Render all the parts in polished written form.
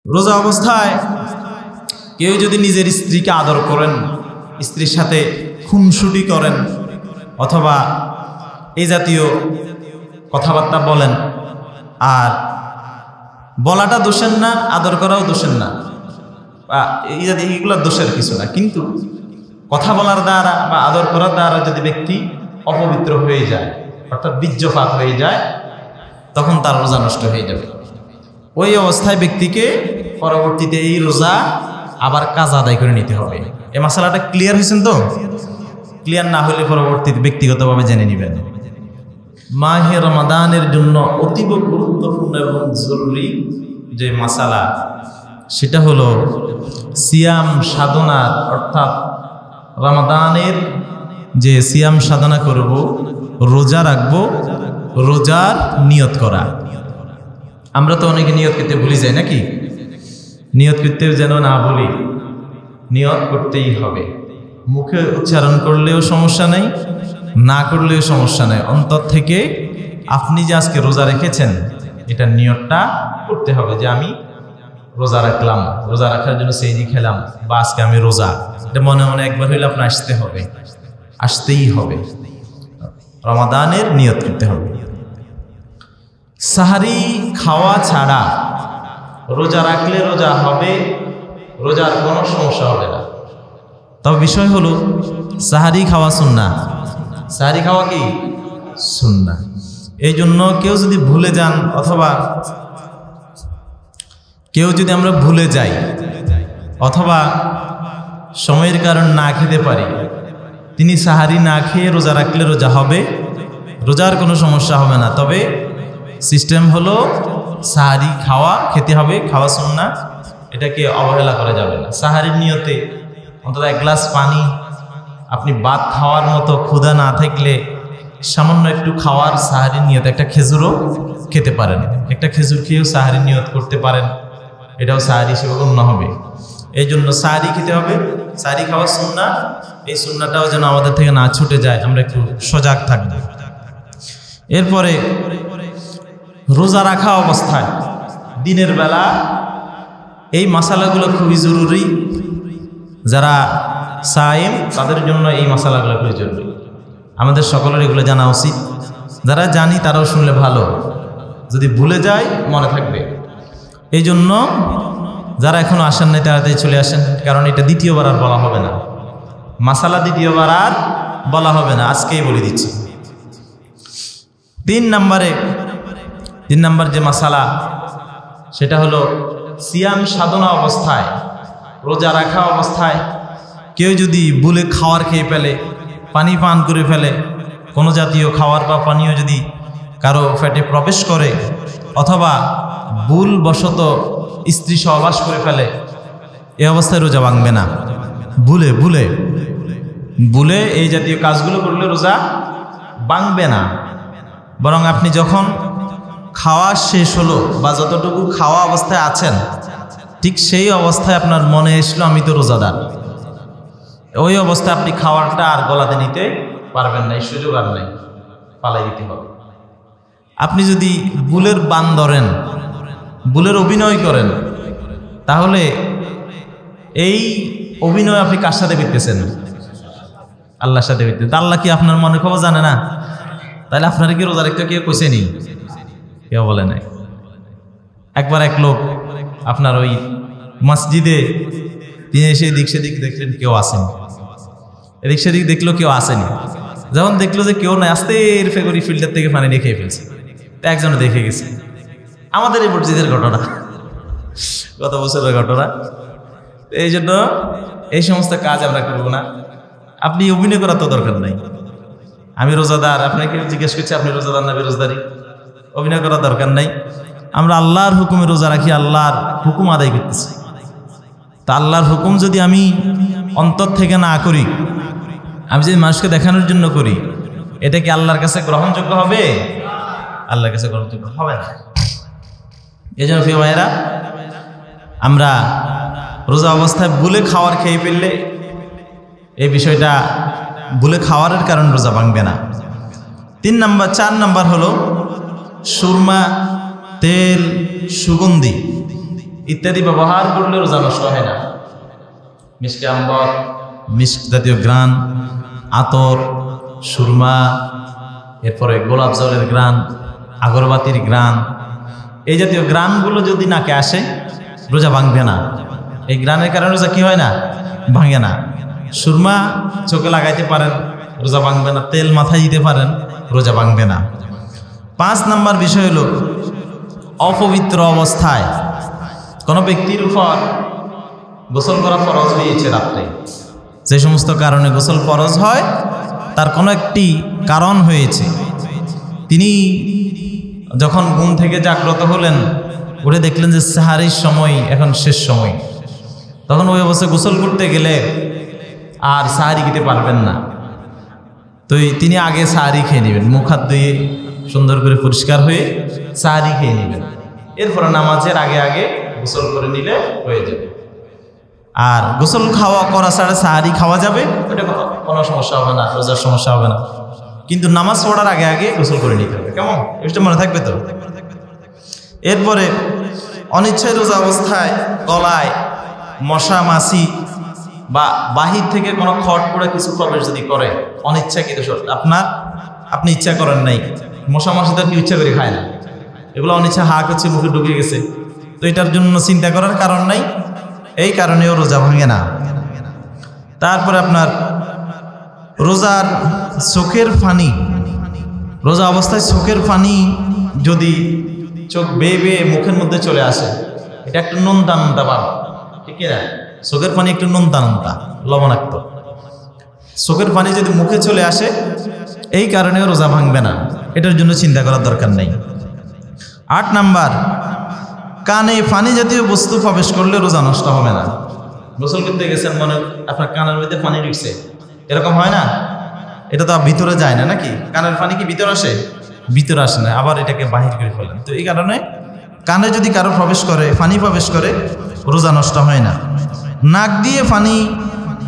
রোজা অবস্থায় কেউ যদি নিজের স্ত্রীকে আদর করেন, স্ত্রীর সাথে খুনসুটি করেন অথবা এই জাতীয় কথাবার্তা বলেন, আর বলাটা দোষের না, আদর করাও দোষের না, এই জাতীয় এগুলো দোষের কিছু না, কিন্তু কথা বলার দ্বারা বা আদর করার দ্বারা যদি ব্যক্তি অপবিত্র হয়ে যায় অর্থাৎ বীর্যপাত হয়ে যায়, তখন তার রোজা নষ্ট হয়ে যাবে। ওই অবস্থায় ব্যক্তিকে পরবর্তীতে এই রোজা আবার কাজা আদায় করে নিতে হবে। এই মাসালাটা ক্লিয়ার হয়েছেন তো? ক্লিয়ার না হলে পরবর্তীতে ব্যক্তিগতভাবে জেনে নেবেন। মাহে রমাদানের জন্য অতীব গুরুত্বপূর্ণ এবং জরুরি যে মাসালা, সেটা হলো সিয়াম সাধনার, অর্থাৎ রমাদানের যে সিয়াম সাধনা করব, রোজা রাখবো, রোজার নিয়ত করা। আমরা তো অনেকে নিয়ত করতে ভুলে যাই নাকি? নিয়ত করতে যেন না বলি, নিয়ত করতেই হবে। মুখে উচ্চারণ করলেও সমস্যা নেই, না করলেও সমস্যা নেই, অন্তর থেকে আপনি যে আজকে রোজা রেখেছেন এটা নিয়তটা করতে হবে যে আমি রোজা রাখলাম, রোজা রাখার জন্য সেহরি খেলাম, বা আজকে আমি রোজা, এটা মনে মনে একবার হইলে আপনার আসতে হবে, আসতেই হবে। রমাদানের নিয়ত করতে হবে। সাহারি খাওয়া ছাড়া রোজা রাখলে রোজা হবে, রোজার কোনো সমস্যা হবে না। তবে বিষয় হলো সাহারি খাওয়া সুন্নাহ। সাহারি খাওয়া কি সুন্নাহ। এই জন্য কেউ যদি ভুলে যান অথবা কেউ যদি আমরা ভুলে যাই অথবা সময়ের কারণ না খেতে পারি, তিনি সাহারি না খেয়ে রোজা রাখলে রোজা হবে, রোজার কোনো সমস্যা হবে না। তবে সিস্টেম হলো সাহারি খেতে হবে, খাওয়া সুন্নাহ, এটাকে অবহেলা করা যাবে না। সাহারির নিয়তে অন্তত এক গ্লাস পানি, আপনি ভাত খাওয়ার মতো ক্ষুধা না থাকলে সামান্য একটু খাওয়ার সাহারির নিয়ত, একটা খেজুরও খেতে পারেন, একটা খেজুর খেয়েও সাহারির নিয়ত করতে পারেন, এটাও সাহারি হিসেবে গণ্য হবে। এই জন্য সাহারি খেতে হবে, সাহারি খাওয়া সুন্নাহ। এই সুন্নাহটাও যেন আমাদের থেকে না ছুটে যায়, আমরা একটু সজাগ থাকবো। এরপরে রোজা রাখা অবস্থায় দিনের বেলা এই মাসালাগুলো খুবই জরুরি। যারা সায়েম তাদের জন্য এই মাসালাগুলো খুবই জরুরি, আমাদের সকলের এগুলো জানা উচিত। যারা জানি তারাও শুনলে ভালো, যদি ভুলে যায় মনে থাকবে। এই জন্য যারা এখনো আসেন নাই তাড়াতাড়ি চলে আসেন, কারণ এটা দ্বিতীয়বার আর বলা হবে না, মাসালা দ্বিতীয়বার আর বলা হবে না, আজকেই বলে দিচ্ছি। 3 নম্বর যে মাসালা, সেটা হলো সিয়াম সাধনা অবস্থায়, রোজা রাখা অবস্থায় কেউ যদি ভুলে খাওয়ার খেয়ে ফেলে, পানি পান করে ফেলে, কোনো জাতীয় খাওয়ার বা পানীয় যদি কারো পেটে প্রবেশ করে, অথবা ভুলবশত স্ত্রী সহবাস করে ফেলে, এই অবস্থায় রোজা ভাঙবে না। ভুলে এই জাতীয় কাজগুলো করলে রোজা ভাঙবে না। বরং আপনি যখন খাওয়া শেষ হলো বা যতটুকু খাওয়া অবস্থায় আছেন, ঠিক সেই অবস্থায় আপনার মনে এসলো আমি তো রোজাদার, ওই অবস্থায় আপনি খাওয়ারটা আর গলাতে নিতে পারবেন না, এই সুযোগ আর নেই, পালাই দিতে হবে। আপনি যদি ভুলের বান ধরেন, ভুলের অভিনয় করেন, তাহলে এই অভিনয় আপনি কার সাথে করতেছেন? আল্লাহর সাথে করতেছেন। আল্লাহ কি আপনার মনে খবর জানে না? তাহলে আপনারা কি রোজা রাখতে কেউ কইছে নি? কেউ বলে নাই। একবার এক লোক আপনার ওই মসজিদে তিনি এসে এদিক সেদিক দেখলেন, কেউ আসেনি। এদিক সেদিক দেখলো, কেউ আসেনি। যখন দেখলো যে কেউ নাই, আস্তে ফেগরি ফিল্টার থেকে পানি নিয়ে খেয়ে ফেলছে। একজনে দেখে গেছে। আমাদের এই মসজিদের ঘটনা, গত বছরের ঘটনা। এই জন্য এই সমস্ত কাজ আমরা করবো না। আপনি অভিনয় করার তো দরকার নাই। আমি রোজাদার, আপনাকে জিজ্ঞেস করছি আপনি রোজাদার না বেরোজদারি, অভিনয় করার দরকার নাই। আমরা আল্লাহর হুকুমে রোজা রাখি, আল্লাহর হুকুম আদায় করতেছি। তা আল্লাহর হুকুম যদি আমি অন্তর থেকে না করি, আমি যদি মানুষকে দেখানোর জন্য করি, এটা কি আল্লাহর কাছে গ্রহণযোগ্য হবে? আল্লাহর কাছে গ্রহণযোগ্য হবে না। এই জন্য প্রিয় ভাইয়েরা, আমরা রোজা অবস্থায় ভুলে খাওয়ার খেয়ে ফেললে, এই বিষয়টা ভুলে খাওয়ারের কারণ রোজা ভাঙবে না। 4 নম্বর হলো সুরমা, তেল, সুগন্ধি ইত্যাদি ব্যবহার করলে রোজা নষ্ট হয় না। মিষ্টি আম্বর, মিষ্টি জাতীয় গ্রান, আতর, সুরমা, এরপরে গোলাপ জলের গ্রান, আগরবাতির গ্রান, এই জাতীয় গ্রানগুলো যদি নাকে আসে রোজা ভাঙবে না। এই গ্রানের কারণে রোজা কি হয় না? ভাঙে না। সুরমা চোখে লাগাইতে পারেন, রোজা ভাঙবে না। তেল মাথায় দিতে পারেন, রোজা ভাঙবে না। 5 নম্বর বিষয় হলো অপবিত্র অবস্থায় কোনো ব্যক্তির উপর গোসল করা ফরজ হয়েছে রাত্রে। যে সমস্ত কারণে গোসল ফরজ হয় তার কোনো একটি কারণ হয়েছে। তিনি যখন ঘুম থেকে জাগ্রত হলেন, উঠে দেখলেন যে সাহারির সময় এখন শেষ সময়, তখন ওই অবস্থায় গোসল করতে গেলে আর সাহারি খেতে পারবেন না। তো তিনি আগে সাহারি খেয়ে নেবেন, মুখ হাত ধুয়ে সুন্দর করে পরিষ্কার হয়ে সাহারি খেয়ে নেবেন। এরপরে নামাজের আগে আগে গোসল করে নিলে হয়ে যাবে। আর গোসল করা ছাড়া সাহারি খাওয়া যাবে, ওটা কোনো সমস্যা হবে না, রোজার সমস্যা হবে না। কিন্তু নামাজ পড়ার আগে আগে গোসল করে নিতে হবে। কেমন? এটা মনে থাকবে তো। এরপরে অনিচ্ছায় রোজা অবস্থায় গলায় মশা মাছি বা বাহির থেকে কোনো খড় পোড়া কিছু প্রবেশ যদি করে, অনিচ্ছাকৃত, আপনি ইচ্ছা করেন নাই, মশা মাছি তো কি ইচ্ছা করে খায় না, এগুলো অনিচ্ছা হাঁক হচ্ছে, মুখে ঢুকে গেছে, তো এটার জন্য চিন্তা করার কারণ নাই, এই কারণেও রোজা ভাঙে না। তারপরে আপনার রোজার চোখের পানি, রোজা অবস্থায় চোখের পানি যদি চোখ বেয়ে বেয়ে মুখের মধ্যে চলে আসে, এটা একটু নোনতা নোনতা ভাব, ঠিক না? চোখের পানি একটু নোনতা নোনতা, লবণাক্ত। চোখের পানি যদি মুখে চলে আসে, এই কারণেও রোজা ভাঙবে না, এটার জন্য চিন্তা করার দরকার নেই। 8 নাম্বার, কানে পানি জাতীয় বস্তু প্রবেশ করলে রোজা নষ্ট হবে না। গোসল করতে গেছেন, মনে আপনার কানের মধ্যে পানি ঢুকছে, এরকম হয় না? এটা তো ভিতরে যায় না নাকি? কানের পানি কি ভিতরে আসে? ভিতরে আসে না, আবার এটাকে বাহির করে ফেলেন। তো এই কারণে কানে যদি কারো প্রবেশ করে, পানি প্রবেশ করে, রোজা নষ্ট হয় না। নাক দিয়ে পানি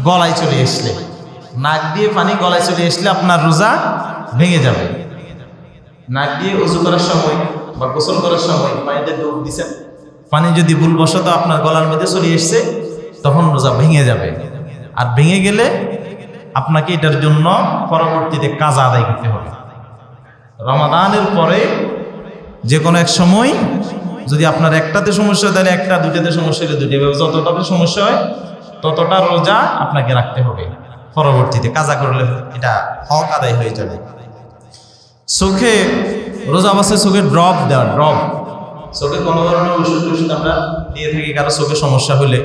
গলায় চলে আসলে, নাক দিয়ে পানি গলায় চলে আসলে আপনার রোজা ভেঙে যাবে। নাক দিয়ে ওযু করার সময় বা গোসল করার সময় পানিতে ডুব দিচ্ছেন, পানি যদি ভুলবশত আপনার গলার মধ্যে চলে এসছে, তখন রোজা ভেঙে যাবে। আর ভেঙে গেলে আপনাকে এটার জন্য পরবর্তীতে কাজা আদায় করতে হবে। রমাদানের পরে যে কোনো এক সময় যদি আপনার একটাতে সমস্যা হয়, তাহলে একটা, দুইটাতে সমস্যা হলে দুইটা, যতটাতে সমস্যা হয় ততটা রোজা আপনাকে রাখতে হবে। পরবর্তীতে কাজা করলে এটা হক আদায় হয়ে যাবে। চোখে রোজা অবস্থায় চোখে ড্রপ দেওয়া, ড্রপ, চোখে কোনো ধরনের ওষুধ আমরা দিয়ে থাকি কারো চোখে সমস্যা হলে,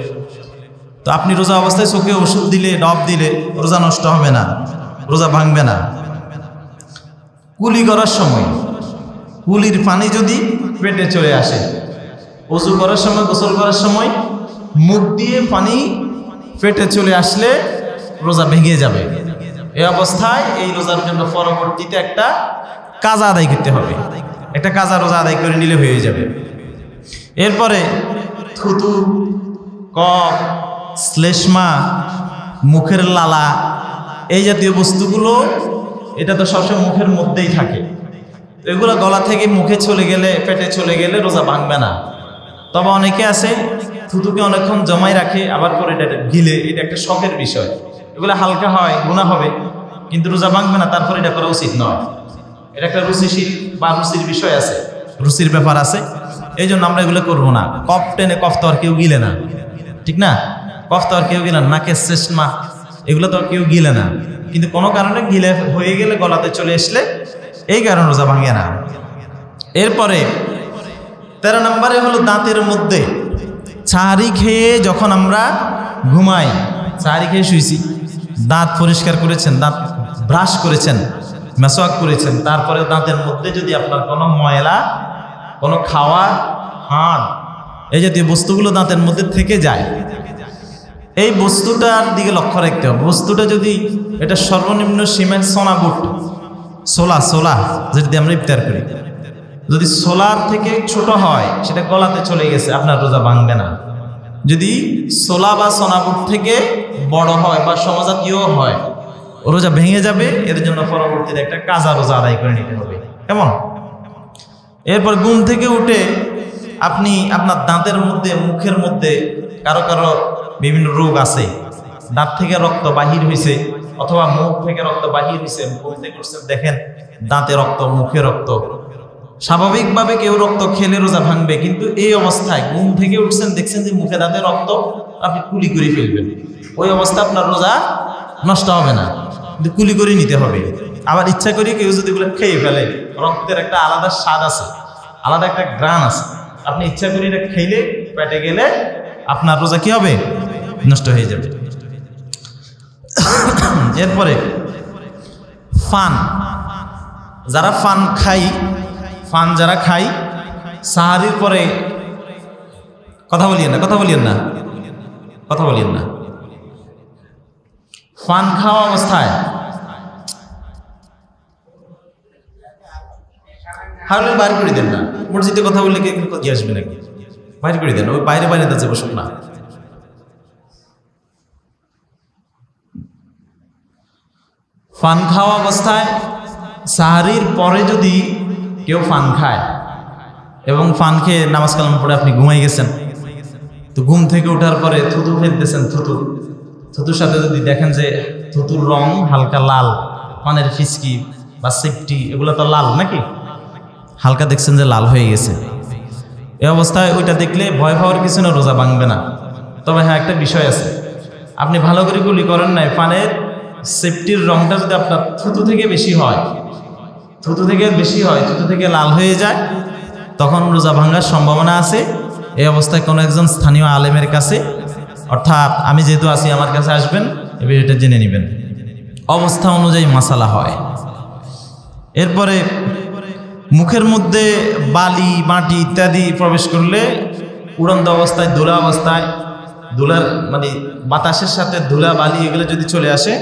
তো আপনি রোজা অবস্থায় চোখে ওষুধ দিলে, ড্রপ দিলে রোজা নষ্ট হবে না, রোজা ভাঙবে না। কুলি করার সময় কুলির পানি যদি পেটে চলে আসে, ওযু করার সময়, গোসল করার সময় মুখ দিয়ে পানি পেটে চলে আসলে রোজা ভেঙে যাবে। এই অবস্থায় এই রোজার জন্য পরবর্তীতে একটা কাজা আদায় করতে হবে, একটা কাজা রোজা আদায় করে নিলে হয়ে যাবে। এরপরে থুতু, কফ, শ্লেষ্মা, মুখের লালা, এই জাতীয় বস্তুগুলো, এটা তো সবসময় মুখের মধ্যেই থাকে, এগুলো গলা থেকে মুখে চলে গেলে, পেটে চলে গেলে রোজা ভাঙবে না। তবে অনেকে আছে থুতুকে অনেকক্ষণ জমাই রাখে, আবার পরে এটা গিলে, এটা একটা শখের বিষয়, এগুলো হালকা হয়, গুনাহ হবে, কিন্তু রোজা ভাঙবে না। তারপরে এটা করা উচিত নয়, এটা একটা রুচিশীল বা রুচির বিষয় আছে, রুচির ব্যাপার আছে, এই জন্য আমরা এগুলো করবো না। কফ টেনে, কফ তো আর কেউ গিলে না, ঠিক না? কফ তো আর কেউ গিলে না, নাকের শ্লেষ্মা, এগুলো তো আর কেউ গিলে না, কিন্তু কোনো কারণে গিলে হয়ে গেলে, গলাতে চলে আসলে, এই কারণে রোজা ভাঙে না। এরপরে 13 নম্বরে হলো দাঁতের মধ্যে ছাড়ি খেয়ে যখন আমরা ঘুমাই, ছাড়ি খেয়ে শুয়েছি, দাঁত পরিষ্কার করেছেন, দাঁত ব্রাশ করেছেন, মেসওয়াক করেছেন, তারপরে দাঁতের মধ্যে যদি আপনার কোনো ময়লা, কোনো খাওয়া, হাড়, এই জাতীয় বস্তুগুলো দাঁতের মধ্যে থেকে যায়, এই বস্তুটার দিকে লক্ষ্য রাখতে হবে। বস্তুটা যদি এটা সর্বনিম্ন সীমায় সোনাবুট, সোলা যেটা দিয়ে আমরা ইফতার করি, যদি সোলার থেকে ছোট হয়, সেটা গলাতে চলে গেছে, আপনার রোজা ভাঙবে না। যদি সোলা বা সোনাবুট থেকে বড় হয় বা সমজাতীয় হয়, রোজা ভেঙে যাবে। এর জন্য পরবর্তীতে একটা কাজা রোজা আদায় করে নিতে হবে। কেমন? এরপর ঘুম থেকে উঠে আপনি আপনার দাঁতের মধ্যে, মুখের মধ্যে কারো কারো বিভিন্ন রোগ আছে, দাঁত থেকে রক্ত বাহির হয়েছে অথবা মুখ থেকে রক্ত বাহির হয়েছে, বলতে করছেন দেখেন দাঁতে রক্ত, মুখে রক্ত। স্বাভাবিকভাবে কেউ রক্ত খেলে রোজা ভাঙবে, কিন্তু এই অবস্থায় ঘুম থেকে উঠছেন, দেখছেন যে মুখে দাঁতে রক্ত, আপনি কুলি করে ফেলবেন, ওই অবস্থা আপনার রোজা নষ্ট হবে না, কিন্তু কুলি করে নিতে হবে। আবার ইচ্ছা করি কেউ যদি বলে খেয়ে ফেলে, রক্তের একটা আলাদা স্বাদ আছে, আলাদা একটা গ্রান আছে, আপনি ইচ্ছা করি এটা খেলে পেটে গেলে আপনার রোজা কি হবে? নষ্ট হয়ে যাবে। এরপরে ফান, যারা ফান খাই, ফান যারা খাই, সাহারির পরে কথা বলিয়েন না, কথা বলিয়েন না, কথা বলিয়েন না। ফান খাওয়া অবস্থায় হারলে বাইরে করে দেন না, মসজিদে কথা বললে কে কি আসবে নাকি, বাইরে করে দেন, ওই বাইরে বাইরে যাচ্ছে বসুন না। ফান খাওয়া অবস্থায় সাহারির পরে যদি কেউ ফান খায় এবং ফান খেয়ে নামাজ কালাম পড়ে আপনি ঘুমাই গেছেন, তো ঘুম থেকে ওঠার পরে থুতু ফেলতেছেন, থুতুর সাথে যদি দেখেন যে থুতুর রং হালকা লাল, পানের ফিসকি বা সিপটি এগুলো তো লাল নাকি, হালকা দেখছেন যে লাল হয়ে গেছে, এই অবস্থায় ওইটা দেখলে ভয় পাওয়ার কিছু না, রোজা ভাঙবে না। তবে হ্যাঁ, একটা বিষয় আছে, আপনি ভালো করে গুলি করেন নাই, পানের সেফটির রংটা যদি আপনার থুতু থেকে বেশি হয়, থুতু থেকে বেশি হয়, থুতু থেকে লাল হয়ে যায়, তখন রোজা ভাঙার সম্ভাবনা আছে। এই অবস্থায় কোনো একজন স্থানীয় আলেমের কাছে, অর্থাৎ আমি যেহেতু আছি আমার কাছে আসবেন, এবার এটা জেনে নেবেন, অবস্থা অনুযায়ী মাসালা হয়। এরপরে মুখের মধ্যে বালি, মাটি ইত্যাদি প্রবেশ করলে উড়ন্ত অবস্থায়, ধুলা অবস্থায়, ধুলার মানে বাতাসের সাথে ধুলা বালি এগুলো যদি চলে আসে,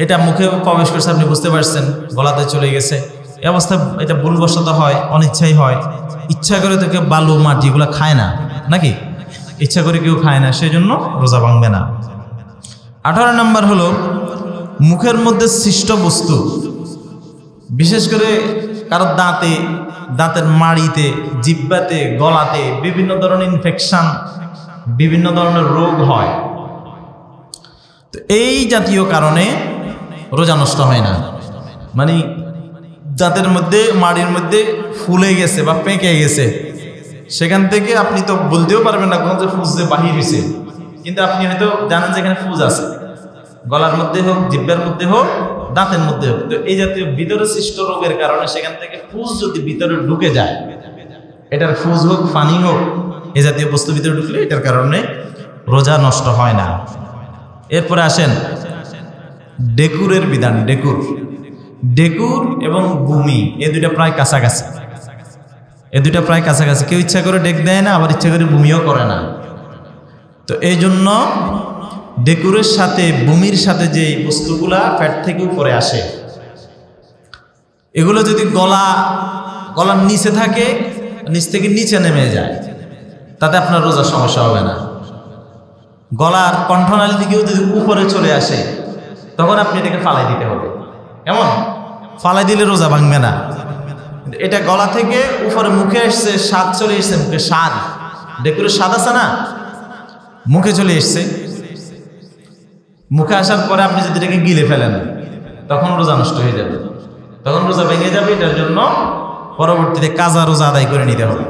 এটা মুখে প্রবেশ করছে, আপনি বুঝতে পারছেন গলাতে চলে গেছে, এই অবস্থায় এটা ভুলবশত হয়, অনিচ্ছাই হয়। ইচ্ছা করে তো কেউ বালু মাটি এগুলো খায় না নাকি, ইচ্ছা করে কেউ খায় না, সেই জন্য রোজা ভাঙবে না। 18 নম্বর হলো মুখের মধ্যে সৃষ্ট বস্তু, বিশেষ করে কারো দাঁতে, দাঁতের মাড়িতে, জিহ্বাতে, গলাতে বিভিন্ন ধরনের ইনফেকশন, বিভিন্ন ধরনের রোগ হয়, তো এই জাতীয় কারণে রোজা নষ্ট হয় না। মানে দাঁতের মধ্যে, মাড়ির মধ্যে ফুলে গেছে বা পেকে গেছে, সেখান থেকে আপনি তো বলতেও পারবেন না কোন যে ফুজ যে বাহির হয়েছে, কিন্তু আপনি হয়তো জানেন যে এখানে ফুজ আছে, গলার মধ্যে হোক, জিহ্বার মধ্যে হোক, দাঁতের মধ্যে হোক, তো এই জাতীয় ভিতরে সৃষ্ট রোগের কারণে সেখান থেকে ফুজ যদি ভিতরে ঢুকে যায়, এটার ফুজ হোক, ফানি হোক, এই জাতীয় বস্তু ভিতরে ঢুকলে এটার কারণে রোজা নষ্ট হয় না। এরপরে আসেন ডেকুরের বিধান। ডেকুর এবং বমি এ দুইটা প্রায় কাছাকাছি, কেউ ইচ্ছা করে ডেক দেয় না, আবার ইচ্ছা করে বমিও করে না। তো এই জন্য ডেকুরের সাথে, বমির সাথে যে বস্তুগুলা পেট থেকে উপরে আসে, এগুলো যদি গলার নিচে থাকে, নিচ থেকে নিচে নেমে যায়, তাতে আপনার রোজার সমস্যা হবে না। গলার কণ্ঠনালী দিকেও যদি উপরে চলে আসে, তখন আপনি এটাকে ফালাই দিতে হবে। কেমন ফালাই দিলে রোজা ভাঙবে না। এটা গলা থেকে উপরে মুখে এসছে, স্বাদ চলে এসছে মুখে, স্বাদ, ডেকুরের স্বাদ আছে না, মুখে চলে এসছে, মুখে আসার পরে আপনি যদি এটাকে গিলে ফেলেন, তখন রোজা নষ্ট হয়ে যাবে, তখন রোজা ভেঙে যাবে। এটার জন্য পরবর্তীতে কাজা রোজা আদায় করে নিতে হবে।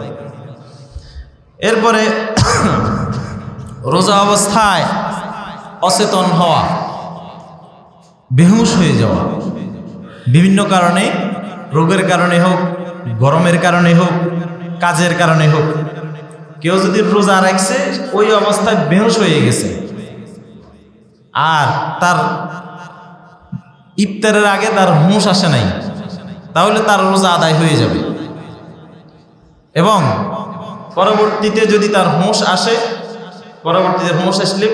এরপরে রোজা অবস্থায় অচেতন হওয়া, বেহুশ হয়ে যাওয়া, বিভিন্ন কারণে, রোগের কারণে হোক, গরমের কারণে হোক, কাজের কারণে হোক, কেউ যদি রোজা রাখছে ওই অবস্থায় বেহুশ হয়ে গেছে, আর তার ইফতারের আগে তার হুঁশ আসে নাই, তাহলে তার রোজা আদায় হয়ে যাবে। এবং পরবর্তীতে যদি তার হুঁশ আসে, পরবর্তীতে হুঁশ আসলে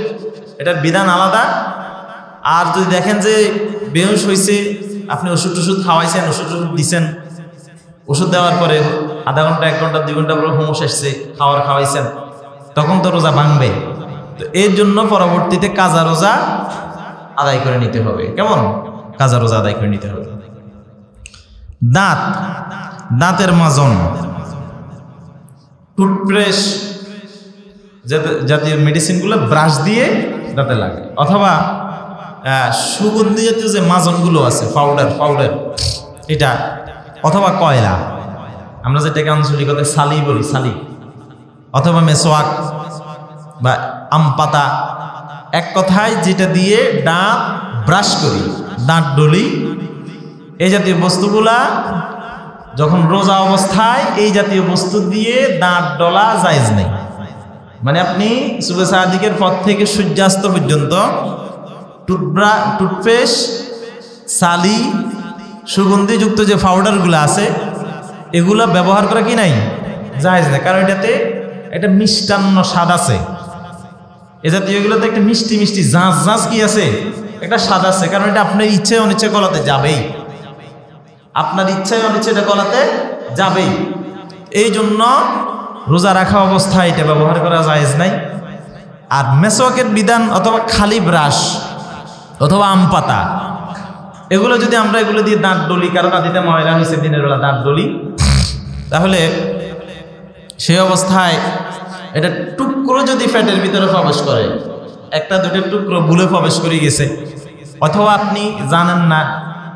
এটার বিধান আলাদা। আর যদি দেখেন যে বেহুশ হয়েছে, আপনি ওষুধ খাওয়াইছেন, ওষুধ দিচ্ছেন, ওষুধ দেওয়ার পরে আধা ঘন্টা, 1 ঘন্টা, 2 ঘন্টা পরে হুঁশ আসছে, খাওয়াইছেন, তখন তো রোজা ভাঙবে। তো এর জন্য পরবর্তীতে কাজা রোজা আদায় করে নিতে হবে। কেমন কাজা রোজা আদায় করে নিতে হবে। দাঁতের মাজন, টুথব্রাশ জাতীয় মেডিসিনগুলো ব্রাশ দিয়ে দাঁতে লাগে, অথবা সুগন্ধি জাতীয় যে মাজনগুলো আছে পাউডার এটা, অথবা কয়লা, আমরা যেটাকে আঞ্চলিকতায় সালি বলি, সালি, অথবা মেসোয়াক বা আম পাতা, এক কথায় যেটা দিয়ে দাঁত ব্রাশ করি, দাঁত ডলি, এই জাতীয় বস্তুগুলা যখন রোজা অবস্থায় এই জাতীয় বস্তু দিয়ে দাঁত ডলা জায়েজ নেই। মানে আপনি সুবে সাদিকের পর থেকে সূর্যাস্ত পর্যন্ত টুথব্রাশ, সালি, সুগন্ধিযুক্ত যে পাউডারগুলো আছে এগুলা ব্যবহার করা কি নাই, জায়েজ নেই। কারণ এটাতে একটা মিষ্টান্ন স্বাদ আছে, এ জাতীয় এগুলোতে একটা মিষ্টি মিষ্টি ঝাঁঝ কি আছে, একটা স্বাদ আছে। কারণ এটা আপনার ইচ্ছে অনিচ্ছে গলাতে যাবেই, আপনার ইচ্ছায় অনিচ্ছে এটা গলাতে যাবেই। এই জন্য রোজা রাখা অবস্থায় এটা ব্যবহার করা জায়েজ নাই। আর মেসওয়াকের বিধান অথবা খালি ব্রাশ অথবা আম পাতা, এগুলো যদি আমরা এগুলো দিয়ে দাঁত ডলি, কারণ দাঁতিতে ময়লা হয়েছে দিনের বেলা দাঁত ডলি, তাহলে সেই অবস্থায় এটা টুকরো যদি ফ্যাটের ভিতরে প্রবেশ করে, একটা দুটো টুকরো ভুলে প্রবেশ করে গেছে, অথবা আপনি জানেন না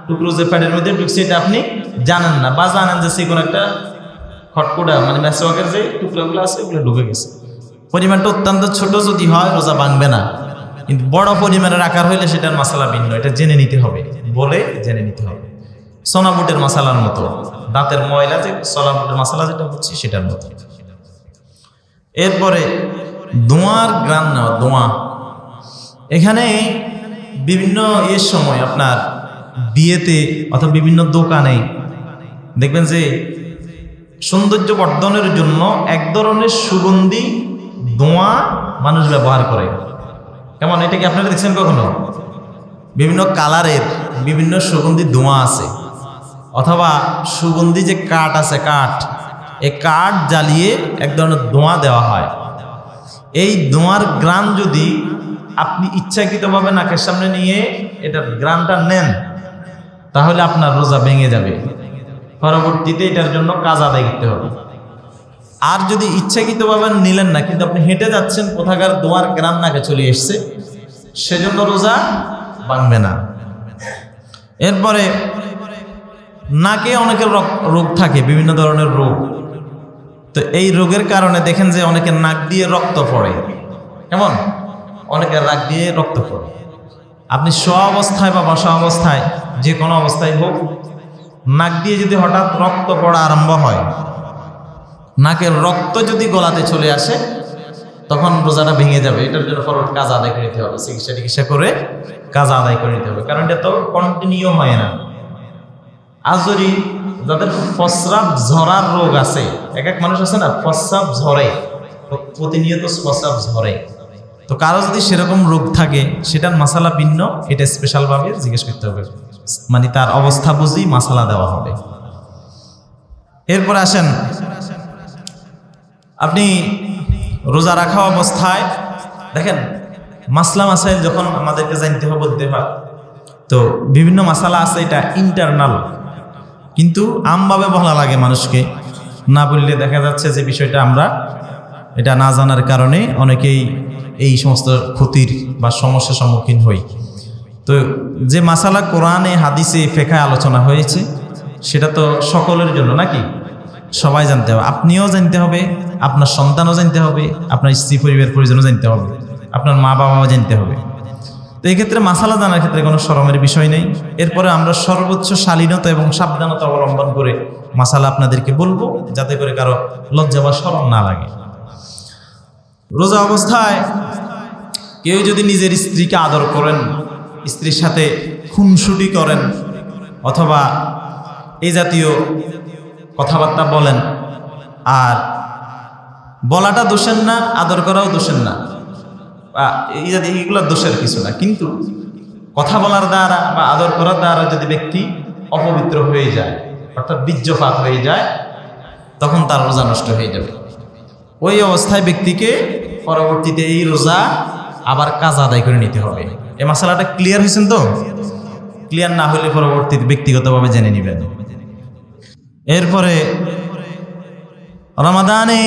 টুকরো যে ফ্যাটের মধ্যে ঢুকছে এটা আপনি জানেন না, বা জানেন যে সে কোনো একটা খটকুটা মানে মেসওয়াকের যে টুকরোগুলো আছে ওগুলো ঢুকে গেছে, পরিমাণটা অত্যন্ত ছোট যদি হয় রোজা ভাঙবে না। কিন্তু বড় পরিমাণের আকার হইলে সেটার মশলা ভিন্ন, এটা জেনে নিতে হবে, বলে জেনে নিতে হবে। সোনাবুটের মশলার মতো, দাঁতের ময়লা যে সোনাবুটের মশলা যেটা হচ্ছে সেটার মতো। এরপরে দোয়ার গ্রান নেওয়া, দোয়া, এখানে বিভিন্ন এর সময় আপনার বিয়েতে অথবা বিভিন্ন দোকানে দেখবেন যে সৌন্দর্য বর্ধনের জন্য এক ধরনের সুগন্ধি দোয়া মানুষ ব্যবহার করে। কেমন, এটা কি আপনারা দেখছেন কখনো? বিভিন্ন কালারের বিভিন্ন সুগন্ধি দোয়া আছে, অথবা সুগন্ধি যে কাঠ আছে, কাঠ, এই কাঠ জ্বালিয়ে এক ধরনের দোয়া দেওয়া হয়। এই দোয়ার গ্রান যদি আপনি ইচ্ছাকৃতভাবে নাকের সামনে নিয়ে এটার গ্রানটা নেন, তাহলে আপনার রোজা ভেঙে যাবে, পরবর্তীতে এটার জন্য কাজ আদায় করতে হবে। আর যদি ইচ্ছাকৃতভাবে নিলেন না, কিন্তু আপনি হেঁটে যাচ্ছেন, কোথাকার দোয়ার গ্রান নাকে চলে এসছে, সেজন্য রোজা ভাঙবে না। এরপরে নাকে অনেকের রোগ থাকে, বিভিন্ন ধরনের রোগ, তো এই রোগের কারণে দেখেন যে অনেকের নাক দিয়ে রক্ত পড়ে, কেমন, অনেকের নাক দিয়ে রক্ত পড়ে। আপনি শোয়া অবস্থায় বা বসা অবস্থায়, যে কোনো অবস্থায় হোক, নাক দিয়ে যদি হঠাৎ রক্ত পড়া আরম্ভ হয়, নাকের রক্ত যদি গলাতে চলে আসে, তখন রোজাটা ভেঙে যাবে। এটার জন্য ফরওয়ার্ড কাজ আদায় করে নিতে হবে, চিকিৎসা করে কাজ আদায় করে নিতে হবে, কারণ এটা তো কন্টিনিউ হয় না। আর যদি যাদের প্রস্রাব ঝরার রোগ আছে, এক এক মানুষ আছে না প্রস্রাব ঝরে, প্রতিনিয়ত প্রস্রাব ঝরে, তো কারো যদি সেরকম রোগ থাকে সেটার মশলা ভিন্ন, এটা স্পেশালভাবে জিজ্ঞেস করতে হবে, মানে তার অবস্থা বুঝি মশলা দেওয়া হবে। এরপর আসেন, আপনি রোজা রাখা অবস্থায় দেখেন মাসলা মাসাইল যখন আমাদেরকে জানতে হবে, বলতে হয়, তো বিভিন্ন মশলা আছে, এটা ইন্টারনাল, কিন্তু আমভাবে বলা লাগে মানুষকে, না বললে দেখা যাচ্ছে যে বিষয়টা আমরা এটা না জানার কারণে অনেকেই এই সমস্ত ক্ষতির বা সমস্যার সম্মুখীন হই। তো যে মাসালা কোরআনে হাদিসে ফেকায় আলোচনা হয়েছে সেটা তো সকলের জন্য নাকি, সবাই জানতে হবে, আপনিও জানতে হবে, আপনার সন্তানও জানতে হবে, আপনার স্ত্রী পরিবার পরিজনও জানতে হবে, আপনার মা বাবাও জানতে হবে। তো এক্ষেত্রে মাসালা জানার ক্ষেত্রে কোনো শরমের বিষয় নেই। এরপরে আমরা সর্বোচ্চ শালীনতা এবং সাবধানতা অবলম্বন করে মাসালা আপনাদেরকে বলবো, যাতে করে কারো লজ্জা বা শরম না লাগে। রোজা অবস্থায় কেউ যদি নিজের স্ত্রীকে আদর করেন, স্ত্রীর সাথে খুনসুটি করেন, অথবা এই জাতীয় কথাবার্তা বলেন, আর বলাটা দোষের না, আদর করাও দোষের না, এইগুলো দোষের কিছু না, কিন্তু কথা বলার দ্বারা বা আদর করার দ্বারা যদি ব্যক্তি অপবিত্র হয়ে যায়, অর্থাৎ বীর্যপাত হয়ে যায়, তখন তার রোজা নষ্ট হয়ে যাবে। ওই অবস্থায় ব্যক্তিকে পরবর্তীতে এই রোজা আবার কাজ আদায় করে নিতে হবে। এই মশলাটা ক্লিয়ার হয়েছেন তো? ক্লিয়ার না হলে পরবর্তীতে ব্যক্তিগতভাবে জেনে নেবেন। এরপরে রমাদানে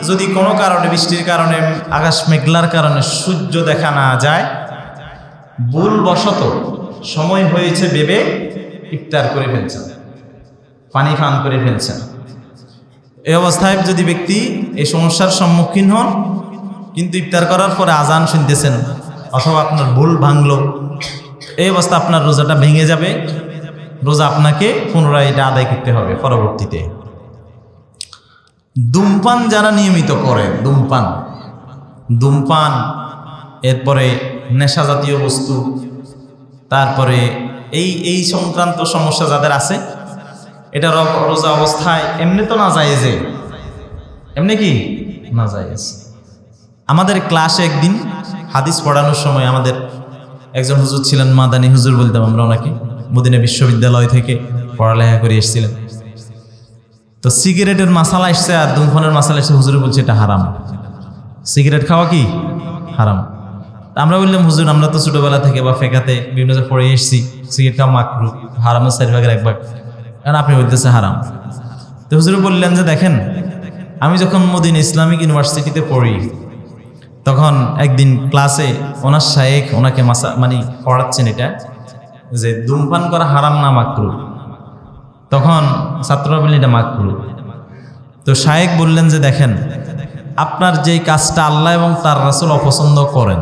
যদি কোনো কারণে, বৃষ্টির কারণে, আকাশ মেঘলার কারণে সূর্য দেখা না যায়, ভুলবশত সময় হয়েছে ভেবে ইফতার করে ফেলছেন, পানি পান করে ফেলছেন। এই অবস্থায় যদি ব্যক্তি এই সমস্যার সম্মুখীন হন, কিন্তু ইফতার করার পরে আজান শুনতেছেন অথবা আপনার ভুল ভাঙলো, এই অবস্থা আপনার রোজাটা ভেঙে যাবে। রোজা আপনাকে পুনরায় এটা আদায় করতে হবে পরবর্তীতে। ধূমপান যারা নিয়মিত করে, ধূমপান, এরপরে নেশা জাতীয় বস্তু, তারপরে এই সংক্রান্ত সমস্যা যাদের আছে, এটা রোজা অবস্থায় এমনি তো না জায়েজে, এমনি কি না জায়েজ। আমাদের ক্লাসে একদিন হাদিস পড়ানোর সময় আমাদের একজন হুজুর ছিলেন, মাদানী হুজুর বলতাম আমরা ওনাকে, মদিনা বিশ্ববিদ্যালয় থেকে পড়ালেখা করে এসেছিলেন। তো সিগারেটের মাসালা এসছে আর ধূমপানের মাসালা এসছে, হুজুর বলছে এটা হারাম, সিগারেট খাওয়া কি হারাম। আমরা বললাম হুজুর আমরা তো ছোটবেলা থেকে বা ফেকাতে বিভিন্ন জায়গায় পড়ে এসেছি সিগারেট খাওয়া মাকরুহ, হারামের 4 ভাগের 1 ভাগ, কারণ আপনি বলতেছে হারাম। তো হুজুর বললেন যে দেখেন, আমি যখন মদিনা ইসলামিক ইউনিভার্সিটিতে পড়ি তখন একদিন ক্লাসে ওনার শায়েখ ওনাকে মানে পড়াচ্ছেন এটা যে ধূমপান করা হারাম না মাকরুহ। তখন ছাত্ররা বললেন এটা মাকরুহ। তো শায়েখ বললেন যে দেখেন, আপনার যেই কাজটা আল্লাহ এবং তার রাসূল অপছন্দ করেন,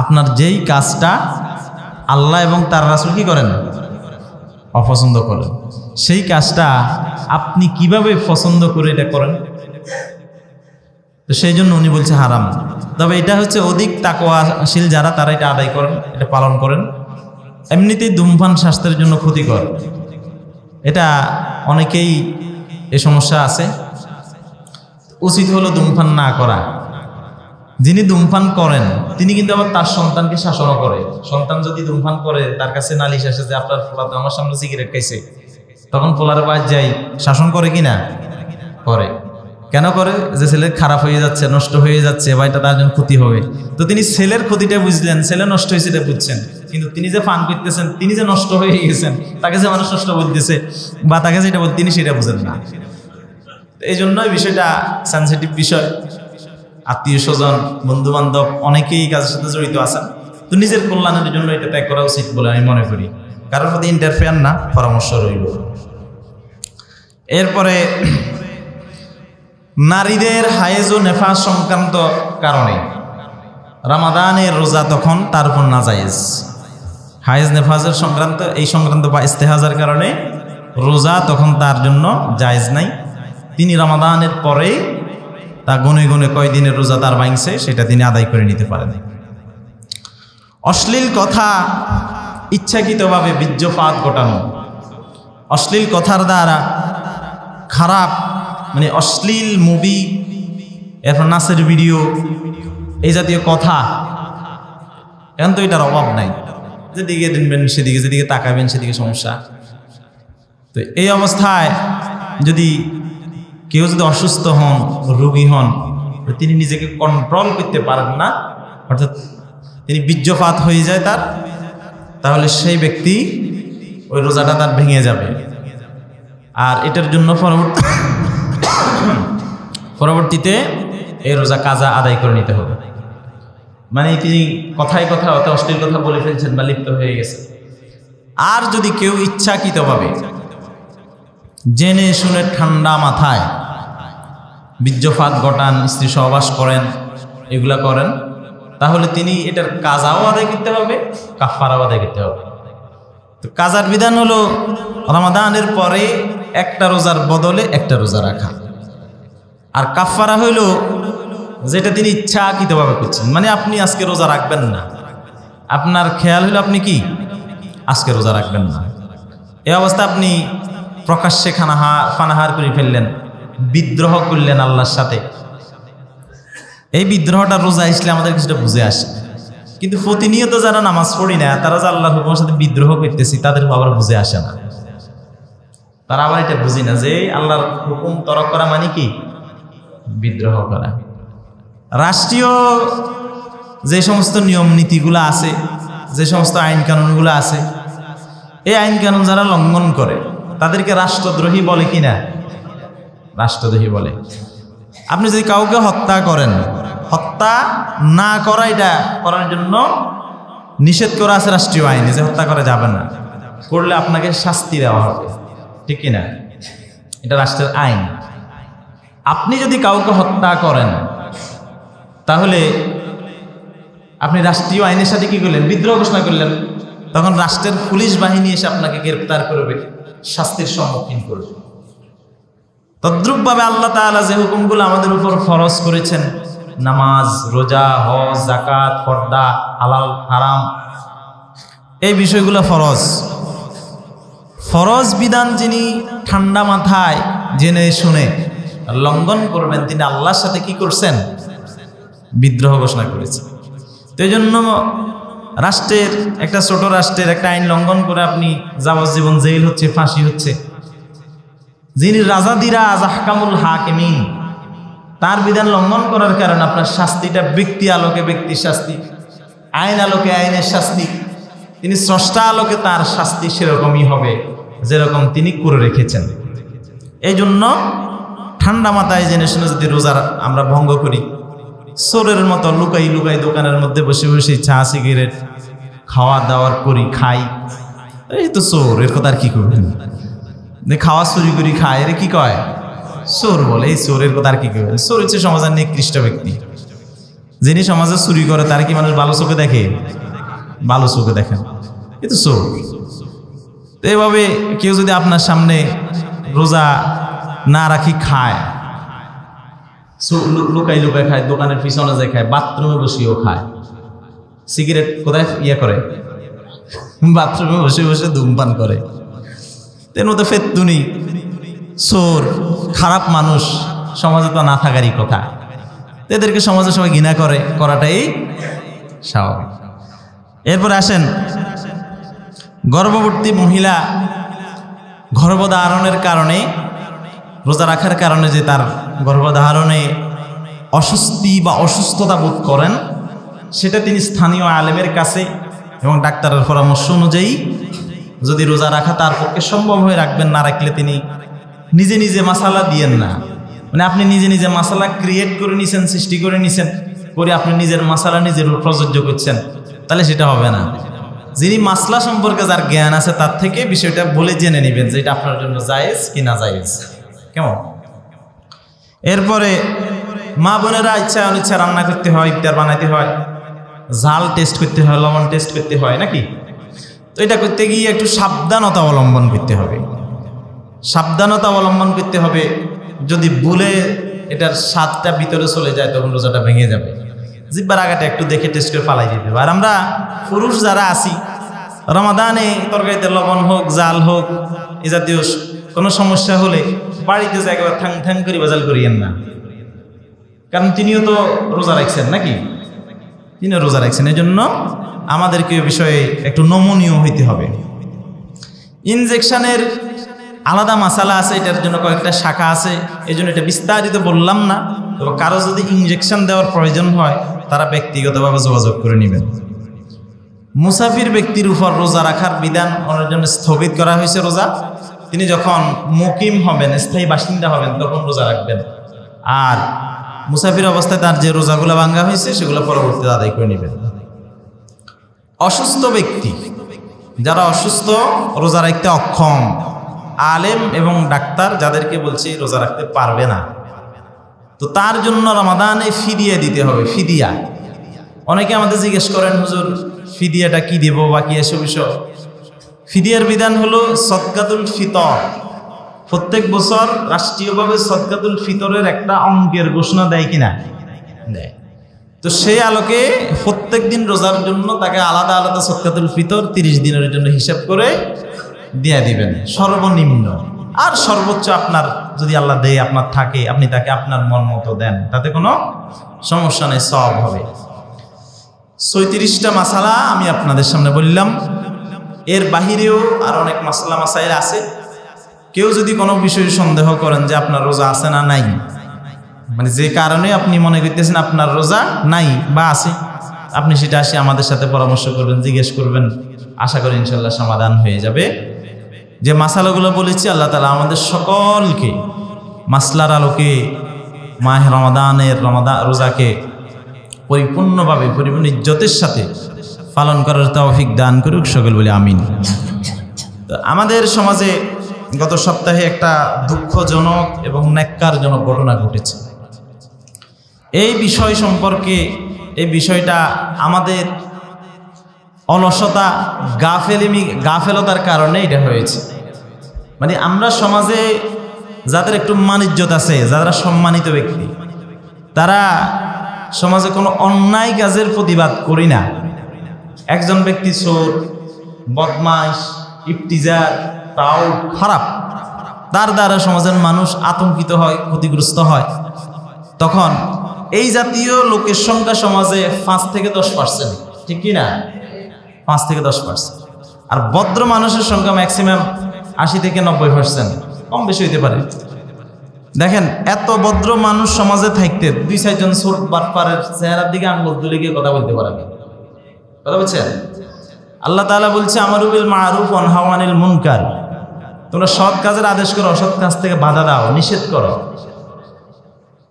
আপনার যেই কাজটা আল্লাহ এবং তার রাসূল কি করেন, অপছন্দ করেন, সেই কাজটা আপনি কিভাবে পছন্দ করে এটা করেন? তো সেই জন্য উনি বলছে হারাম। তবে এটা হচ্ছে অধিক তাকওয়াশীল যারা, তারা এটা আদায় করেন, এটা পালন করেন। এমনিতেই ধূমপান স্বাস্থ্যের জন্য ক্ষতিকর, এটা অনেকেই এ সমস্যা আছে। উচিত হলো ধূমপান না করা। যিনি ধূমপান করেন তিনি কিন্তু আবার তার সন্তানকে শাসনও করে। সন্তান যদি ধূমপান করে, তার কাছে নালিশ আসে যে আপনার পোলা তো আমার সামনে সিগারেট খাইছে, তখন পোলার বাদ যাই শাসন করে কিনা? করে। কেন করে? যে ছেলে খারাপ হয়ে যাচ্ছে, নষ্ট হয়ে যাচ্ছে, বা এটা তার জন্য ক্ষতি হবে। তো তিনি ছেলের ক্ষতিটা বুঝলেন, ছেলে নষ্ট হয়েছে এটা বুঝছেন, কিন্তু তিনি যে পান করতেছেন, তিনি যে নষ্ট হয়ে গেছেন, তাকে যে মানুষ নষ্ট বলতেছে বা তাকে যেটা বল, তিনি সেটা বুঝেন না। এই জন্যই বিষয়টা সেনসিটিভ বিষয়। আত্মীয় স্বজন, বন্ধু বান্ধব অনেকেই এই কাজের সাথে জড়িত আছেন। তো নিজের কল্যাণের জন্য এটা ত্যাগ করা উচিত বলে আমি মনে করি। কারোর প্রতি ইন্টারফেয়ার না, পরামর্শ রইল। এরপরে নারীদের হায়েজ ও নেফাস সংক্রান্ত কারণে রমাদানের রোজা তখন তার উপর নাজায়েজ। হায়েজ নেফাসের সংক্রান্ত বা ইস্তেহাজার কারণে রোজা তখন তার জন্য জায়েজ নাই। তিনি রমাদানের পরে তা গুনে গুনে কয়দিনের রোজা তার ভাঙছে সেটা তিনি আদায় করে নিতে পারেন। অশ্লীল কথা ইচ্ছাকৃতভাবে বীর্যপাত ঘটানো, অশ্লীল কথার দ্বারা খারাপ, মানে অশ্লীল মুভি, এরপর নাচের ভিডিও, এই জাতীয় কথা, এখন তো এটার অভাব নাই। যেদিকে দিনবেন সেদিকে, যেদিকে তাকাবেন সেদিকে সমস্যা। তো এই অবস্থায় যদি কেউ যদি অসুস্থ হন, রোগী হন, তিনি নিজেকে কন্ট্রোল করতে পারেন না, অর্থাৎ তিনি বীর্যপাত হয়ে যায় তার, তাহলে সেই ব্যক্তি ওই রোজাটা তার ভেঙে যাবে। আর এটার জন্য পরবর্তীতে এই রোজা কাজা আদায় করে নিতে হবে। মানে তিনি কথায় অর্থাৎ অশ্লীল কথা বলে ফেলছেন বা লিপ্ত হয়ে গেছে। আর যদি কেউ ইচ্ছাকৃতভাবে জেনে শুনে ঠান্ডা মাথায় বীর্যপাত ঘটান, স্ত্রী সহবাস করেন, এগুলা করেন, তাহলে তিনি এটার কাজাও আদায় করতে হবে, কাফারাও আদায় করতে হবে। তো কাজার বিধান হলো রমাদানের পরে একটা রোজার বদলে একটা রোজা রাখা। আর কাফারা হইল যেটা তিনি ইচ্ছাকৃতভাবে করছেন, মানে আপনি আজকে রোজা রাখবেন না, আপনার খেয়াল হলো আপনি কি আজকে রোজা রাখবেন না। এই অবস্থা আপনি প্রকাশ্যে ফানাহার করে ফেললেন, বিদ্রোহ করলেন আল্লাহর সাথে। এই বিদ্রোহটা রোজা আসলে আমাদের কিছুটা বুঝে আসে, কিন্তু প্রতিনিয়ত যারা নামাজ পড়ি না, তারা যে আল্লাহর হুকুমের সাথে বিদ্রোহ করতেছি, তাদের আবার বুঝে আসে না। তারা আবার এটা বুঝি না যে আল্লাহর হুকুম তরক করা মানে কি বিদ্রোহ করা। রাষ্ট্রীয় যে সমস্ত নিয়ম নীতিগুলো আছে, যে সমস্ত আইন কানুনগুলো আছে, এই আইন কানুন যারা লঙ্ঘন করে তাদেরকে রাষ্ট্রদ্রোহী বলে কিনা? রাষ্ট্রদ্রোহী বলে। আপনি যদি কাউকে হত্যা করেন, হত্যা না করা এটা করার জন্য নিষেধ করা আছে রাষ্ট্রীয় আইনে যে হত্যা করা যাবে না, করলে আপনাকে শাস্তি দেওয়া হবে, ঠিক কিনা? এটা রাষ্ট্রের আইন। আপনি যদি কাউকে হত্যা করেন তাহলে আপনি রাষ্ট্রীয় আইনের সাথে কি করলেন? বিদ্রোহ ঘোষণা করলেন। তখন রাষ্ট্রের পুলিশ বাহিনী এসে আপনাকে গ্রেফতার করবে, শাস্তির সম্মুখীন করবে। তদ্রূপভাবে আল্লাহ তাআলা যে হুকুমগুলো আমাদের উপর ফরজ করেছেন, নামাজ, রোজা, হজ, যাকাত, পর্দা, হালাল হারাম, এই বিষয়গুলো ফরজ। ফরজ বিধান যিনি ঠান্ডা মাথায় জেনে শুনে লঙ্ঘন করবেন, তিনি আল্লাহর সাথে কি করছেন? বিদ্রোহ ঘোষণা করেছেন। তো এই জন্য রাষ্ট্রের, একটা ছোট রাষ্ট্রের একটা আইন লঙ্ঘন করে আপনি যাবজ্জীবন জেল হচ্ছে, ফাঁসি হচ্ছে। যিনি রাজাদিরা আহকামুল হাকিমিন, তার বিধান লঙ্ঘন করার কারণে আপনার শাস্তিটা ব্যক্তি আলোকে ব্যক্তির শাস্তি, আইন আলোকে আইনের শাস্তি। তিনি স্রষ্টা আলোকে তার শাস্তি সেরকমই হবে যেরকম তিনি করে রেখেছেন। এই জন্য ঠান্ডা মাথায় জেনে শুনে যদি রোজা আমরা ভঙ্গ করি, চোরের মতো লুকাই লুকাই দোকানের মধ্যে বসে বসে চা সিগারেট খাওয়া দাওয়ার করি, খাই, এই তো চোর, এর কথা আর কি করবেন? খাওয়া চুরি করি খায়, এর কি কয়? চোর বলে। এই চোরের কথা আর কি করবেন? চোর হচ্ছে সমাজের নিকৃষ্ট ব্যক্তি। যিনি সমাজে চুরি করে তার কি মানুষ ভালো চোখে দেখে? ভালো চোখে দেখেন, এ তো চোর। তো এভাবে কেউ যদি আপনার সামনে রোজা না রাখি খায়, লুকাই লুকাই খায়, দোকানের পিছনে যায় খায়, বাথরুমে বসেও খায়, সিগারেট কোথায় ইয়ে করে? বাথরুমে বসে বসে ধূমপান করে, এর মধ্যে ফেতুনি, চোর, খারাপ মানুষ সমাজে তো না থাকারই কথা। এদেরকে সমাজে সবাই ঘৃণা করে, করাটাই স্বাভাবিক। এরপর আসেন, গর্ভবতী মহিলা গর্ভধারণের কারণে, রোজা রাখার কারণে যে তার গর্ভধারণে অস্বস্তি বা অসুস্থতা বোধ করেন, সেটা তিনি স্থানীয় আলেমের কাছে এবং ডাক্তারের পরামর্শ অনুযায়ী যদি রোজা রাখা তার পক্ষে সম্ভব হয়ে রাখবেন। না রাখলে তিনি নিজে নিজে মাসালা দিয়েন না, মানে আপনি নিজে নিজে মাসালা ক্রিয়েট করে নিছেন, সৃষ্টি করে নিছেন, করে আপনি নিজের মাসালা নিজের প্রযোজ্য করছেন, তাহলে সেটা হবে না। যিনি মাসলা সম্পর্কে যার জ্ঞান আছে তার থেকে বিষয়টা বলে জেনে নেবেন যে এটা আপনার জন্য জায়েজ কি না জায়েজ, কেমন? এরপরে মা বোনেরা ইচ্ছা অনিচ্ছা রান্না করতে হয়, ইফতার বানাইতে হয়, ঝাল টেস্ট করতে হয়, লবণ টেস্ট করতে হয় নাকি? তো এটা করতে গিয়ে একটু সাবধানতা অবলম্বন করতে হবে। সাবধানতা অবলম্বন করতে হবে। যদি ভুলে এটার স্বাদটা ভিতরে চলে যায় তখন রোজাটা ভেঙে যাবে। জিব্বার আগাটা একটু দেখে টেস্ট করে ফালাই দিতে হবে। আর আমরা পুরুষ যারা আছি, রমাদানে তরকারিতে লবণ হোক, জাল হোক, এ জাতীয় কোনো সমস্যা হলে বাড়িতে যে একেবারে ঠাং ঠাং করে বাজাল করিয়েন না, কারণ তিনিও তো রোজা রাখছেন নাকি? তিনিও রোজা রাখছেন। এই জন্য আমাদেরকে এ বিষয়ে একটু নমনীয় হইতে হবে। ইনজেকশনের আলাদা মাসালা আছে, এটার জন্য কয়েকটা শাখা আছে, এই জন্য এটা বিস্তারিত বললাম না। তবে কারো যদি ইনজেকশন দেওয়ার প্রয়োজন হয় তারা ব্যক্তিগতভাবে যোগাযোগ করে নেবেন। মুসাফির ব্যক্তির উপর রোজা রাখার বিধান ওনার জন্য স্থগিত করা হয়েছে। রোজা তিনি যখন মুকিম হবেন, স্থায়ী বাসিন্দা হবেন, তখন রোজা রাখবেন। আর মুসাফির অবস্থায় তার যে রোজাগুলো ভাঙ্গা হয়েছে সেগুলো পরবর্তীতে আদায় করে নেবেন। অসুস্থ ব্যক্তি, যারা অসুস্থ, রোজা রাখতে অক্ষম, আলেম এবং ডাক্তার যাদেরকে বলছি রোজা রাখতে পারবে না, তো তার জন্য রমাদানে ফিদিয়া দিতে হবে। ফিদিয়া, অনেকে আমাদের জিজ্ঞেস করেন হুজুর ফিদিয়াটা কি দেব বা কি এসব বিষয়। ফিদিয়ার বিধান হলো সদকাতুল ফিতর। প্রত্যেক বছর রাষ্ট্রীয়ভাবে সদকাতুল ফিতরের একটা অঙ্কের ঘোষণা দেয় কিনা? দেয়। তো সেই আলোকে প্রত্যেক দিন রোজার জন্য তাকে আলাদা আলাদা সদকাতুল ফিতর 30 দিনের জন্য হিসাব করে দিয়ে দিবেন সর্বনিম্ন। আর সর্বোচ্চ আপনার যদি আল্লাহ দেয়, আপনার থাকে, আপনি তাকে আপনার মন মতো দেন, তাতে কোনো সমস্যা নেই, সওয়াব হবে। 36টা মাসালা আমি আপনাদের সামনে বললাম। এর বাহিরেও আর অনেক মাসালা মাসাইল আছে। কেউ যদি কোনো বিষয়ে সন্দেহ করেন যে আপনার রোজা আছে না নাই, মানে যে কারণে আপনি মনে করতেছেন আপনার রোজা নাই বা আছে, আপনি সেটা আসে আমাদের সাথে পরামর্শ করবেন, জিজ্ঞেস করবেন। আশা করি ইনশাল্লাহ সমাধান হয়ে যাবে। যে মাসালাগুলো বলেছি, আল্লাহ তাআলা আমাদের সকলকে মাসলার আলোকে মাহে রমাদানের রোজাকে পরিপূর্ণভাবে পরিপূর্ণ ইজ্জতের সাথে পালন করার তৌফিক দান করুক, সকল বলি আমিন। তো আমাদের সমাজে গত সপ্তাহে একটা দুঃখজনক এবং ন্যাক্কারজনক ঘটনা ঘটেছে। এই বিষয় সম্পর্কে, এই বিষয়টা আমাদের অলসতা, গাফেলতার কারণে এটা হয়েছে। মানে আমরা সমাজে যাদের একটু মান ইজ্জত আছে, যারা সম্মানিত ব্যক্তি, তারা সমাজে কোনো অন্যায় কাজের প্রতিবাদ করি না। একজন ব্যক্তি চোর, বদমাইশ, ইফতিজার, টাউট, খারাপ, তার দ্বারা সমাজের মানুষ আতঙ্কিত হয়, ক্ষতিগ্রস্ত হয়। তখন এই জাতীয় লোকের সংখ্যা সমাজে 5 থেকে 10%, ঠিক কি না? 5 থেকে 10%। আর ভদ্র মানুষের সংখ্যা ম্যাক্সিমাম 80 থেকে 90%, কম বেশি হইতে পারে। দেখেন, এত ভদ্র মানুষ সমাজে থাকতে 2-4 জন চোর বাটপারের চেহারার দিকে আঙ্গুল তুলে গিয়ে কথা বলতে পারে, কথা বলছেন? আল্লাহ তাআলা বলছে, আমারু বিল মারুফ ওয়া নাহু আনিল মুনকার, তোমরা সৎ কাজের আদেশ করো, অসৎ কাজ থেকে বাধা দাও, নিষেধ করো।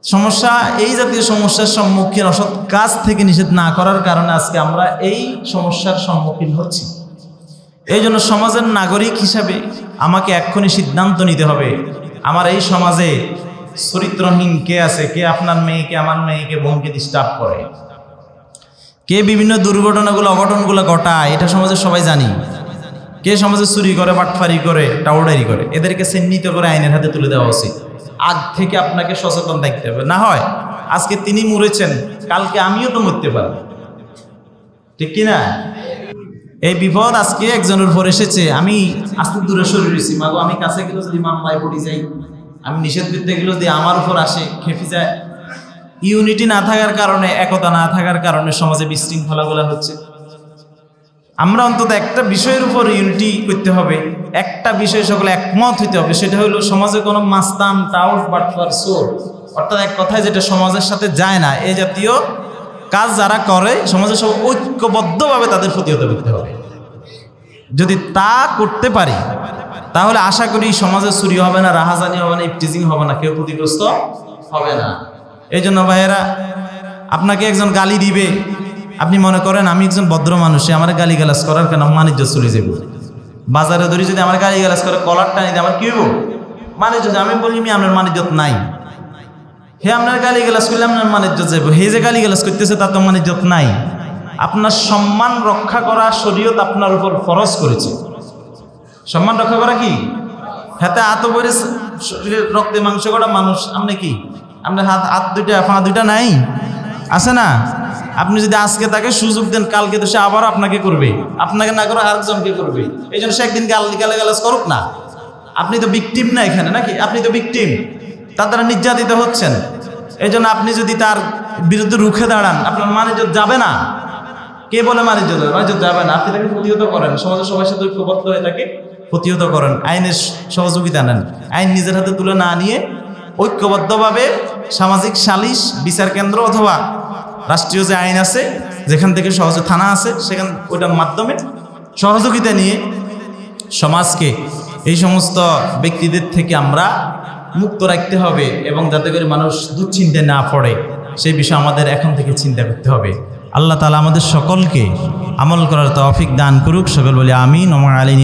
সমস্যা, এই জাতীয় সমস্যার সম্মুখীন, অসৎ কাজ থেকে নিষেধ না করার কারণে আজকে আমরা এই সমস্যার সম্মুখীন হচ্ছি। এই জন্য সমাজের নাগরিক হিসাবে আমাকে এক্ষুনি সিদ্ধান্ত নিতে হবে, আমার এই সমাজে চরিত্রহীন কে আছে, কে আপনার মেয়েকে, আমার মেয়েকে, বোনকে ডিস্টার্ব করে, কে বিভিন্ন দুর্ঘটনাগুলো, অঘটনগুলো ঘটায়, এটা সমাজে সবাই জানি। কে সমাজে চুরি করে, বাটফারি করে, টাউডারি করে, এদেরকে চিহ্নিত করে আইনের হাতে তুলে দেওয়া উচিত। আজ থেকে আপনাকে সচেতন থাকতে হবে। না হয় আজকে তিনি মরেছেন, কালকে আমিও তো মরতে পারি, ঠিক কিনা? এই বিপদ আজকে একজনের উপর এসেছে, আমি আস্তে দূরে সরে রয়েছি, মাগো আমি কাছে গেলে যদি মামলায় পড়ে যাই, আমি নিষেধ করতে গেলেও যদি আমার উপর আসে, খেপে যায়। ইউনিটি না থাকার কারণে, একতা না থাকার কারণে সমাজে বিশৃঙ্খলাগুলো হচ্ছে। আমরা অন্তত একটা বিষয়ের উপর ইউনিটি করতে হবে, একটা বিষয়ে সকলে একমত হইতে হবে, সেটা হলো সমাজে কোনো মাস্তান, টাউট, বাটপার, চোর, অর্থাৎ এক কথায় যেটা সমাজের সাথে যায় না, এই জাতীয় কাজ যারা করে সমাজে সব ঐক্যবদ্ধভাবে তাদের প্রতিহত করতে হবে। যদি তা করতে পারি তাহলে আশা করি সমাজে চুরি হবে না, রাহাজানি হবে না, ইফটিজিং হবে না, কেউ ক্ষতিগ্রস্ত হবে না। এই জন্য ভাইয়েরা, আপনাকে একজন গালি দিবে, আপনি মনে করেন আমি একজন ভদ্র মানুষ, আমার গালি গালাজ করার কেন, মানিজ্য চলে যাব। বাজারে ধরি যদি আমার গালি গালাজ করে, কলারটা নিতে আমার কি হবো, মানিজ্য। আমি বলি আমার মানিজ্যত নাই, হে আপনার গালি গালাজ করলে আপনার মানিজ্যত যাব, হে যে গালি গালাজ করতেছে তার তো মানিজ্যত নাই। আপনার সম্মান রক্ষা করা শরীয়ত আপনার উপর ফরজ করেছে। সম্মান রক্ষা করা কি? হাতে হাত পরে শরীরের রক্তে মাংস করা মানুষ, আপনি কি আপনার হাত দুইটা, পা দুইটা নাই, আছে না? আপনি যদি আজকে তাকে সুযোগ দেন, কালকে তো সে আবার আপনাকে করবে, আপনাকে না করে আরেকজনকে করবে। এই জন্য সে একদিন গালাগালাজ করুক না, আপনি তো ভিকটিম না এখানে, নাকি? আপনি তো ভিকটিম, তার দ্বারা নির্যাতিত হচ্ছেন। এই জন্য আপনি যদি তার বিরুদ্ধে রুখে দাঁড়ান, আপনার মানিজ্যত যাবে না। কে বলে মানিজ্যত যাবে না? আপনি তাকে প্রতিহত করেন, সমাজের সবার সাথে ঐক্যবদ্ধ হয়ে তাকে প্রতিহত করেন, আইনের সহযোগিতা নেন। আইন নিজের হাতে তুলে না নিয়ে ঐক্যবদ্ধভাবে সামাজিক সালিশ, বিচার কেন্দ্র অথবা রাষ্ট্রীয় যে আইন আছে, যেখান থেকে সহজে থানা আছে, সেখান ওইটার মাধ্যমে সহযোগিতা নিয়ে সমাজকে এই সমস্ত ব্যক্তিদের থেকে আমরা মুক্ত রাখতে হবে, এবং যাতে করে মানুষ দুশ্চিন্তায় না পড়ে, সেই বিষয়ে আমাদের এখন থেকে চিন্তা করতে হবে। আল্লাহ তাআলা আমাদের সকলকে আমল করার তৌফিক দান করুক, সকল বলি আমিন। ওয়া আলী